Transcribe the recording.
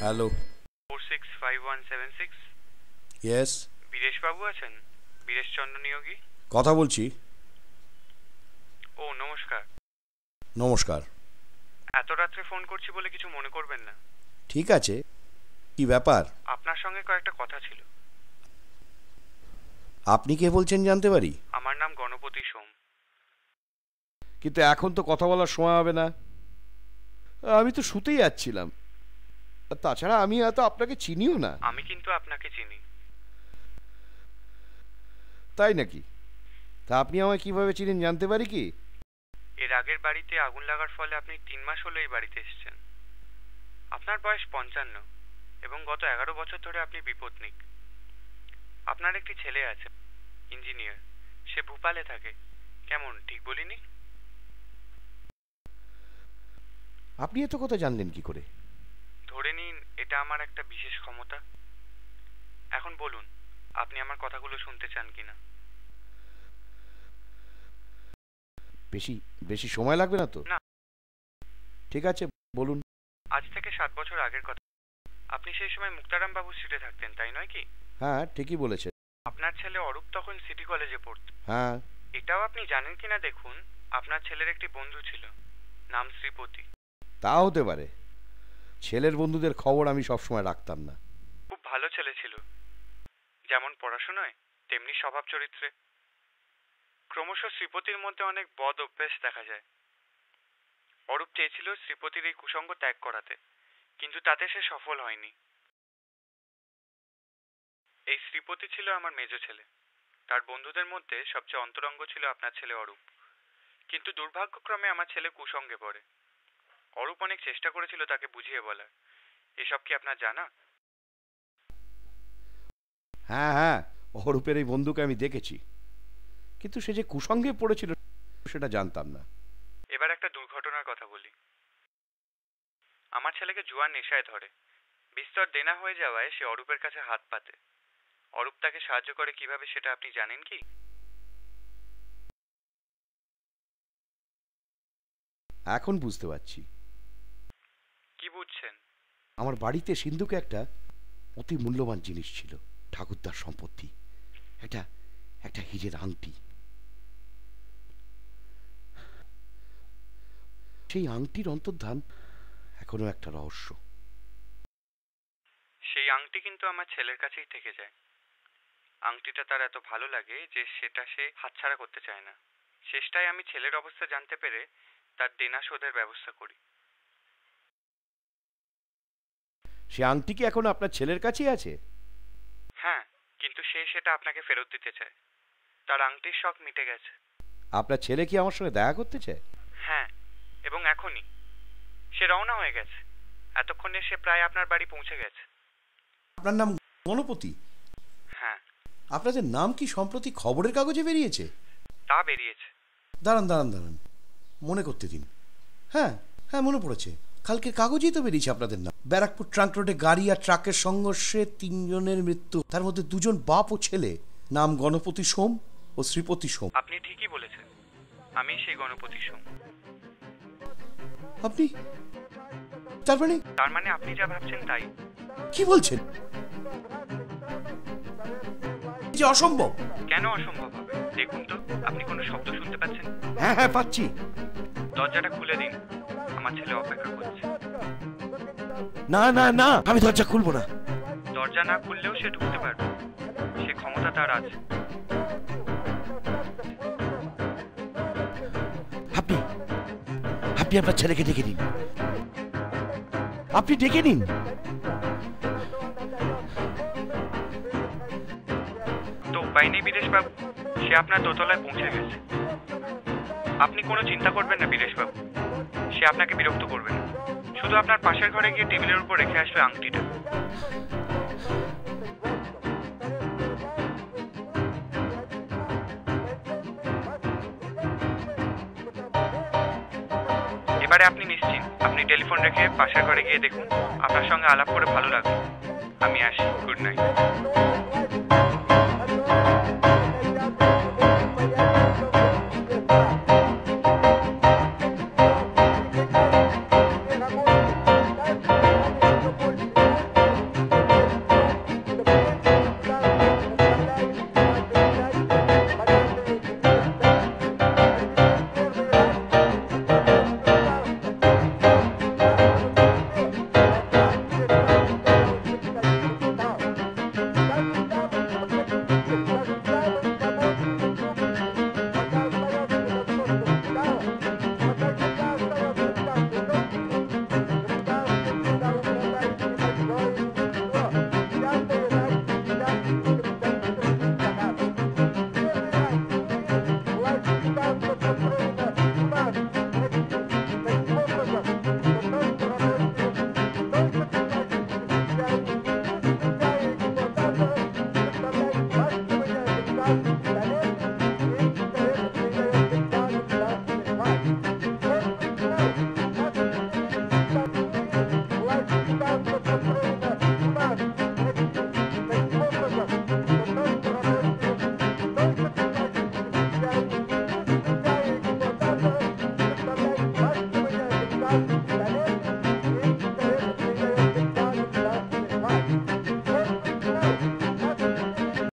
Hello. 465176। Yes. Biresh বাবু আছেন? বীরেশ চন্দ্র নিয়োগী কথা বলছি। ও নমস্কার। নমস্কার। এত রাত্রে ফোন করছি বলে কিছু মনে করবেন না। ঠিক আছে, কি ব্যাপার? আপনার সঙ্গে কয়েকটা কথা ছিল। আপনি কে বলছেন জানতে পারি? আমার নাম গণপতি সোম। কিন্তু এখন তো কথা বলার সময় হবে না, আমি তো শুতেই যাচ্ছিলাম। তাছাড়া আমি হয়তো আপনাকে চিনিও না। আমি কিন্তু আপনাকে চিনি। তাই নাকি? তা আপনি আমায় কিভাবে চিনেন জানতে পারি কি? এর আগের বাড়িতে আগুন লাগার ফলে আপনি 3 মাস হলো এই বাড়িতে এসেছেন। আপনার বয়স 55 এবং গত 11 বছর ধরে আপনি বিপত্নিক। আপনার একটি ছেলে আছে, ইঞ্জিনিয়ার। সে ভোপালে থাকে। কেমন, ঠিক বলিনি? আপনি এত কথা জানলেন কি করে? ধরে নিন এটা আমার একটা বিশেষ ক্ষমতা। এখন বলুন, আপনি আমার কথাগুলো শুনতে চান কিনা? বেশি বেশি সময় লাগবে না তো? না। ঠিক আছে, বলুন। আজ থেকে 7 বছর আগের কথা। আপনি সেই সময় মুক্তারাম বাবু স্ট্রিটে থাকতেন, তাই নয় কি? হ্যাঁ, ঠিকই বলেছেন। আপনার ছেলে অরূপ তখন সিটি কলেজে পড়ত। হ্যাঁ। এটাও আপনি জানেন কিনা দেখুন, আপনার ছেলের একটি বন্ধু ছিল, নাম শ্রীপতি। তা হতে পারে। ছেলের বন্ধুদের খবর আমি সবসময় রাখতাম না। খুব ভালো ছেলে ছিল, যেমন পড়াশোনায় তেমনি স্বভাব চরিত্রে। ক্রমশ শ্রীপতির মধ্যে অনেক বদ অভ্যেস দেখা যায়। অরূপ চেয়েছিল শ্রীপতির এই কুসঙ্গ ত্যাগ করাতে, কিন্তু তাতে সে সফল হয়নি। এই শ্রীপতি ছিল আমার মেজ ছেলে। তার বন্ধুদের মধ্যে সবচেয়ে অন্তরঙ্গ ছিল আপনার ছেলে অরূপ। কিন্তু দুর্ভাগ্যক্রমে আমার ছেলে কুসঙ্গে পড়ে। অরূপ অনেক চেষ্টা করেছিল তাকে বুঝিয়ে বলার। এসব কি আপনার জানা? হ্যাঁ হ্যাঁ, অরূপের এই বন্ধুকে আমি দেখেছি, কিন্তু সে যে কুসঙ্গে পড়েছিল সেটা জানতাম না। এবার একটা দুর্ঘটনার কথা বলি। আমার ছেলেকে জুয়ার নেশায় ধরে। বিস্তর দেনা হয়ে যাওয়ায় সে অরূপের কাছে হাত পাতে। অরূপ তাকে সাহায্য করে কিভাবে সেটা আপনি জানেন কি? এখন বুঝতে পারছি। কি বুঝছেন? আমার বাড়িতে সিন্ধুকে একটা অতি মূল্যবান জিনিস ছিল, ঠাকুরদার সম্পত্তি, একটা একটা হীরের আংটি। সেই আংটির অন্তর্ধান এখনো একটা রহস্য। সেই আংটি কিন্তু আমার ছেলের কাছেই থেকে যায়। আংটিটা তার এত ভালো লাগে যে সেটা সে হাতছাড়া করতে চায় না। শেষটায় আমি ছেলের অবস্থা জানতে পেরে তার দেনা শোধের ব্যবস্থা করি। সে আংটি কি এখন আপনার ছেলের কাছেই আছে? হ্যাঁ, কিন্তু সে সেটা আপনাকে ফেরত দিতে চায়। তার আংটির শখ মিটে গেছে। আপনার ছেলে কি আমার সঙ্গে দেখা করতে চায়? হ্যাঁ, এবং এখনই সে রওনা হয়ে গেছে। এতক্ষণে সে প্রায় আপনার বাড়ি পৌঁছে গেছে। আপনার নাম গণপতি? হ্যাঁ। আপনাদের নাম কি সম্প্রতি খবরের কাগজে বেরিয়েছে? তা বেরিয়েছে। দাঁড়ান দাঁড়ান দাঁড়ান, মনে করতে দিন। হ্যাঁ হ্যাঁ, মনে পড়েছে। কালকের কাগজেই তো বেরিয়েছে আপনাদের নাম। ব্যারাকপুর ট্রাঙ্ক রোডে গাড়ি আর ট্রাকের সংঘর্ষে 3 জনের মৃত্যু, তার মধ্যে 2 জন বাপ ও ছেলে। নাম গণপতি সোম ও শ্রীপতি সোম। আপনি ঠিকই বলেছেন, আমি সেই গণপতি সোম। আপনি? তার মানে আপনি যা ভাবছেন তাই। কি বলছেন? যে অসম্ভব। কেন অসম্ভব হবে? দেখুন তো, আপনি কোনো শব্দ শুনতে পাচ্ছেন? হ্যাঁ হ্যাঁ, পাচ্ছি। দরজাটা খুলে দিন, আমার ছেলে অপেক্ষা করছে। না না না, আমি দরজা খুলবো না। দরজা না খুললেও সে ঢুকতে পারবে, সে ক্ষমতা তার আছে। আপনি আপনি আপনার ছেলেকে ডেকে নিন। আপনি ডেকে নিন। তো উপায় নেই বীরেশ বাবু, সে আপনার দোতলায় পৌঁছে গেছে। আপনি কোনো চিন্তা করবেন না বীরেশ বাবু, সে আপনাকে বিরক্ত করবে না। শুধু আপনার পাশের ঘরে গিয়ে টেবিলের উপর রেখে আসবে আংটিটা। এবারে আপনি নিশ্চিন্ত। আপনি টেলিফোন রেখে পাশের ঘরে গিয়ে দেখুন। আপনার সঙ্গে আলাপ করে ভালো লাগবে। আমি আসি। Good night. Thank you.